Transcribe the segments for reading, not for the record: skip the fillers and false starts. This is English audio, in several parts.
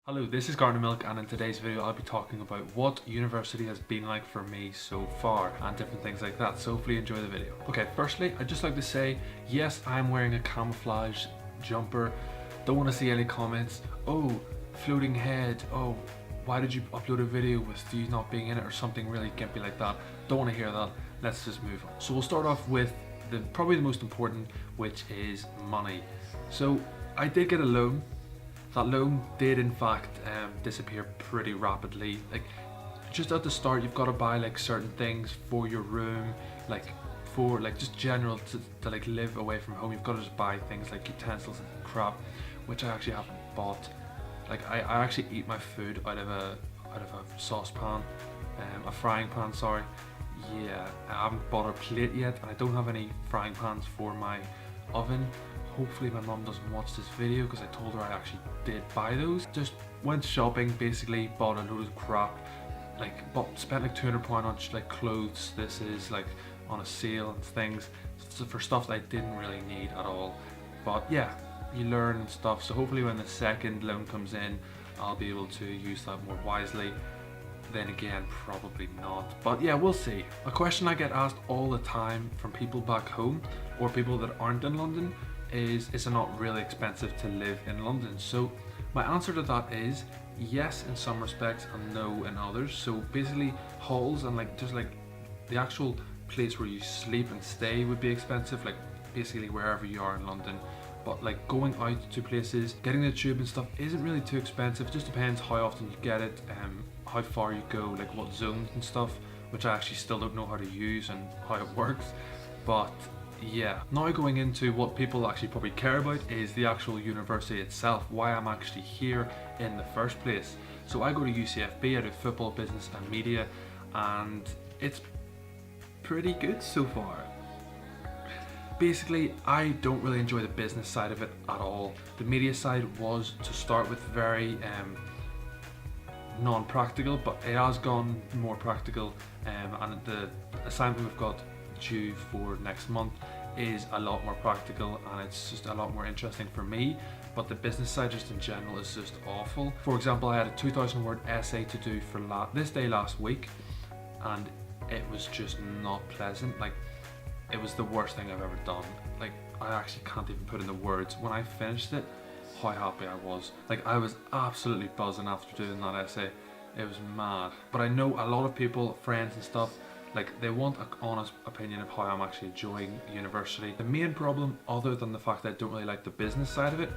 Hello, this is CartinOfMilk, and in today's video I'll be talking about what university has been like for me so far and different things like that, so hopefully you enjoy the video. Okay, firstly I'd just like to say, yes, I'm wearing a camouflage jumper. Don't want to see any comments, oh, floating head, oh, why did you upload a video with you not being in it, or something really gimpy like that. Don't want to hear that. Let's just move on. So we'll start off with probably the most important, which is money. So I did get a loan. That loan did in fact disappear pretty rapidly. Like, just at the start you've got to buy like certain things for your room, like for like just general to like live away from home. You've got to just buy things like utensils and crap, which I actually haven't bought. Like I actually eat my food out of a saucepan, a frying pan, sorry. Yeah, I haven't bought a plate yet, and I don't have any frying pans for my oven. Hopefully my mum doesn't watch this video, because I told her I actually did buy those. Just went shopping, basically bought a load of crap, like spent like £200 on like clothes. This is like on a sale and things, so for stuff that I didn't really need at all. But yeah, you learn and stuff, so hopefully when the second loan comes in I'll be able to use that more wisely. Then again, probably not, but yeah, we'll see. A question I get asked all the time from people back home or people that aren't in London is it not really expensive to live in London? So my answer to that is yes in some respects and no in others. So basically halls and like just like the actual place where you sleep and stay would be expensive, like basically wherever you are in London. But like going out to places, getting the tube and stuff isn't really too expensive. It just depends how often you get it, how far you go, like what zones and stuff, which I actually still don't know how to use and how it works. But yeah, now going into what people actually probably care about is the actual university itself, why I'm actually here in the first place. So I go to UCFB, I do football, business and media, and it's pretty good so far. Basically, I don't really enjoy the business side of it at all. The media side was, to start with, very non-practical, but it has gone more practical, and the assignment we've got due for next month is a lot more practical, and it's just a lot more interesting for me. But the business side just in general is just awful. For example, I had a 2,000 word essay to do for this day last week, and it was just not pleasant. Like, it was the worst thing I've ever done. Like, I actually can't even put in the words when I finished it how happy I was. Like, I was absolutely buzzing after doing that essay. It was mad. But I know a lot of people, friends and stuff, like, they want an honest opinion of how I'm actually enjoying university. The main problem, other than the fact that I don't really like the business side of it,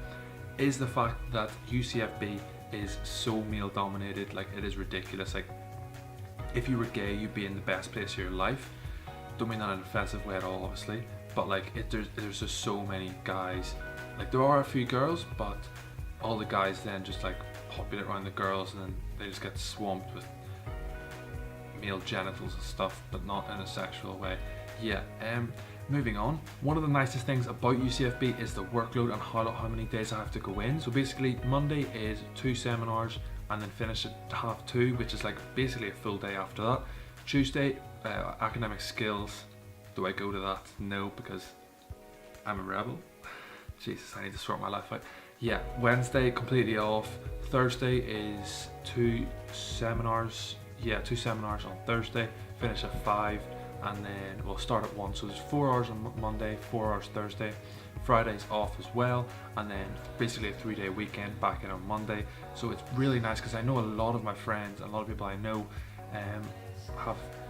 is the fact that UCFB is so male dominated. Like, it is ridiculous. Like, if you were gay, you'd be in the best place of your life. Don't mean that in an offensive way at all, obviously, but like there's just so many guys. Like, there are a few girls, but all the guys then just like populate around the girls, and then they just get swamped with male genitals and stuff, but not in a sexual way. Yeah, moving on. One of the nicest things about UCFB is the workload and how many days I have to go in. So basically Monday is 2 seminars and then finish at 2:30, which is like basically a full day after that. Tuesday, academic skills. Do I go to that? No, because I'm a rebel. Jesus, I need to sort my life out. Yeah, Wednesday completely off. Thursday is 2 seminars. Yeah, 2 seminars on Thursday, finish at 5, and then we'll start at 1. So there's 4 hours on Monday, 4 hours Thursday. Friday's off as well, and then basically a 3-day weekend back in on Monday. So it's really nice, because I know a lot of my friends, a lot of people I know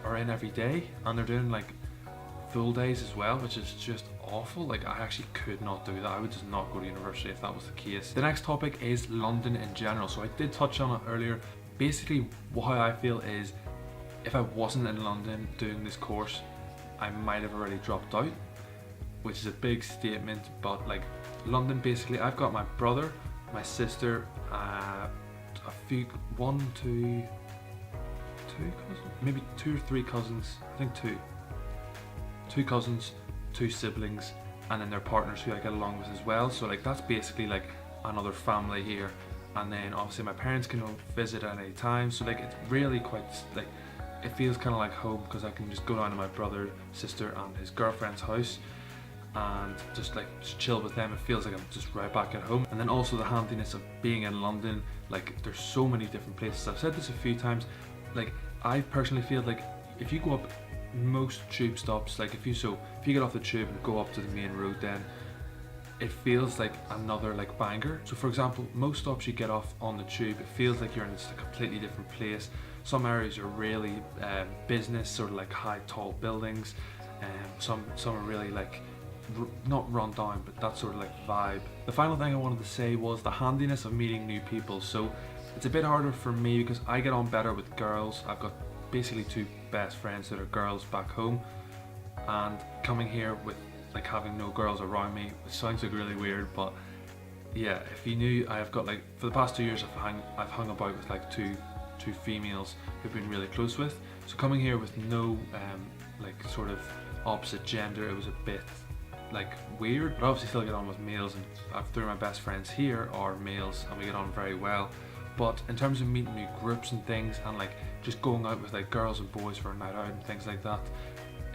are in every day, and they're doing like full days as well, which is just awful. Like, I actually could not do that. I would just not go to university if that was the case. The next topic is London in general. So I did touch on it earlier. Basically, how I feel is, if I wasn't in London doing this course, I might have already dropped out, which is a big statement. But like, London, basically, I've got my brother, my sister, maybe 2 or 3 cousins, I think 2 cousins, 2 siblings, and then their partners who I get along with as well. So like, that's basically like another family here. And then obviously my parents can visit at any time, so like, it's really quite like, it feels kind of like home, because I can just go down to my brother, sister and his girlfriend's house and just chill with them. It feels like I'm just right back at home. And then also the handiness of being in London, Like there's so many different places. I've said this a few times, like I personally feel like if you go up most tube stops, like if you get off the tube and go up to the main road, then it feels like another like banger. So for example, most stops you get off on the tube, it feels like you're in just a completely different place. Some areas are really business, sort of like high tall buildings, and some are really like not run down, but that sort of like vibe. The final thing I wanted to say was the handiness of meeting new people. So it's a bit harder for me because I get on better with girls. I've got basically 2 best friends that are girls back home, and coming here with like having no girls around me, which sounds like really weird, but yeah, if you knew, I've got like for the past 2 years I've hung about with like two females who've been really close with. So coming here with no like sort of opposite gender, it was a bit like weird, but obviously still get on with males, and I've 3 of my best friends here are males and we get on very well. But in terms of meeting new groups and things, and like just going out with like girls and boys for a night out and things like that,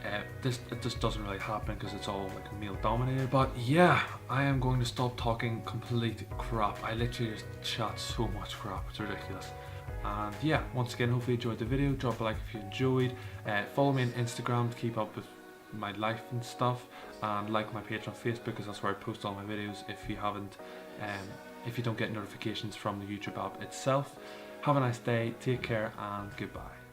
it just doesn't really happen because it's all like male dominated. But yeah, I am going to stop talking complete crap. I literally just chat so much crap, it's ridiculous. And yeah, once again, hopefully you enjoyed the video. Drop a like if you enjoyed. Follow me on Instagram to keep up with my life and stuff, and like my page on Facebook because that's where I post all my videos if you don't get notifications from the YouTube app itself. Have a nice day, take care, and goodbye.